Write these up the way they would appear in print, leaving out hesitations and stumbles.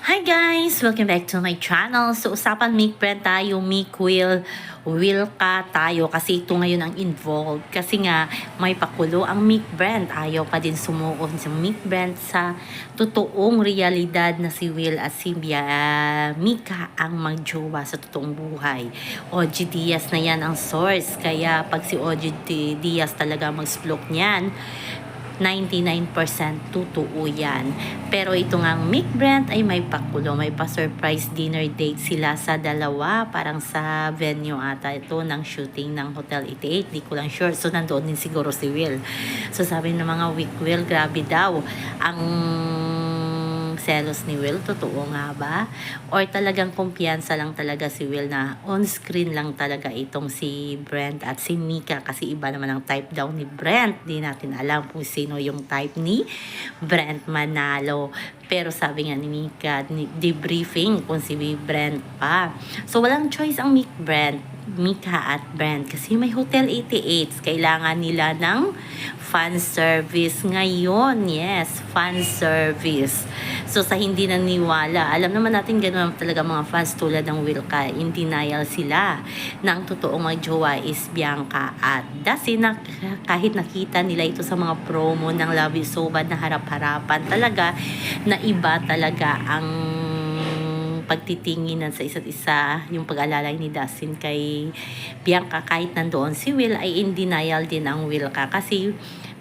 Hi guys! Welcome back to my channel. So, usapan Mick Brand tayo, Mick Will ka tayo kasi ito ngayon ang involved. Kasi nga, may pakulo ang Mick Brand. Ayaw pa din sumuon sa Mick Brand sa totoong realidad na si Will at si Mika ang magjowa sa totoong buhay. OG Diaz na yan ang source. Kaya pag si OG Diaz talaga mag-splok niyan, 99% totoo yan. Pero ito nga Mick Brand ay may pakulo, may pa-surprise dinner date sila sa dalawa, parang sa venue ata ito ng shooting ng Hotel 88, di ko lang sure. So nandoon din siguro si Will. So sabi ng mga Will, grabe daw ang selos ni Will, totoo nga ba? Or talagang kumpiyansa lang talaga si Will na on screen lang talaga itong si Brent at si Mika, kasi iba naman ang type daw ni Brent. Di natin alam kung sino yung type ni Brent Manalo. Pero sabi nga ni Mika, debriefing kung si Brent pa. So walang choice ang Mika at Brent kasi may Hotel 88. Kailangan nila ng fan service ngayon. Yes, fan service. So sa hindi naniwala, alam naman natin ganoon talaga mga fans tulad ng Wilka, in denial sila na ang totoong magjowa is Bianca at Dasi, na kahit nakita nila ito sa mga promo ng Love You So Bad na harap-harapan, talaga na iba talaga ang pagtitinginan sa isa't isa, yung pag-alalay ni Dustin kay Bianca. Kahit nandoon si Will, ay in denial din ang Wilka kasi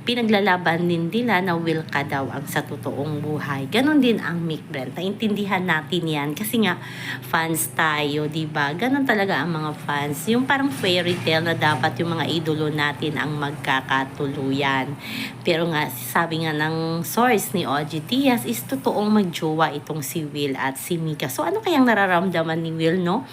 pinaglalaban din nila na Wilka daw ang sa totoong buhay. Ganon din ang Mick Brand. Naintindihan natin yan kasi nga fans tayo, diba? Ganon talaga ang mga fans. Yung parang fairy tale na dapat yung mga idolo natin ang magkakatuluyan. Pero nga, sabi nga ng source ni OG Diaz is totoong magjowa itong si Will at si Mika. So ano kayang nararamdaman ni Will, no?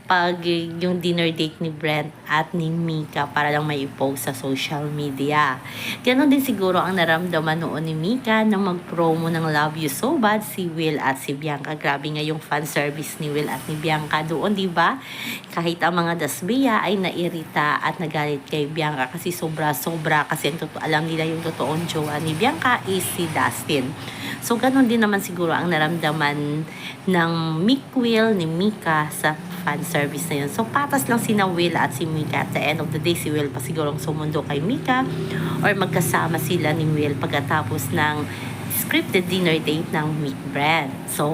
Pag yung dinner date ni Brent at ni Mika para lang may i-post sa social media. Ganon din siguro ang naramdaman noon ni Mika nang mag-promo ng Love You So Bad si Will at si Bianca. Grabe nga yung fan service ni Will at ni Bianca doon, di ba? Kahit ang mga dasbiya ay nairita at nagalit kay Bianca kasi sobra-sobra kasi alam nila yung totoong jowa ni Bianca is si Dustin. So ganon din naman siguro ang naramdaman ng Will ni Mika sa fan service na yun. So patas lang sina Will at si Mika. At the end of the day, si Will pa sigurong sumundo kay Mika or magkasama sila ni Will pagkatapos ng scripted dinner date ng Mick Brand. So,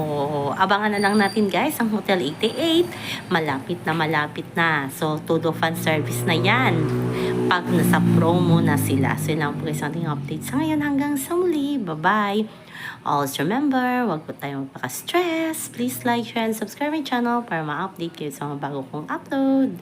abangan na lang natin guys ang Hotel 88. Malapit na. So, todo fan service na yan pag nasa promo na sila. So, yun lang po guys ang ating update sa ngayon. Hanggang sa muli. Bye-bye. Always remember, huwag po tayong magpaka-stress. Please like, share, and subscribe my channel para ma-update kayo sa mga bago kong upload.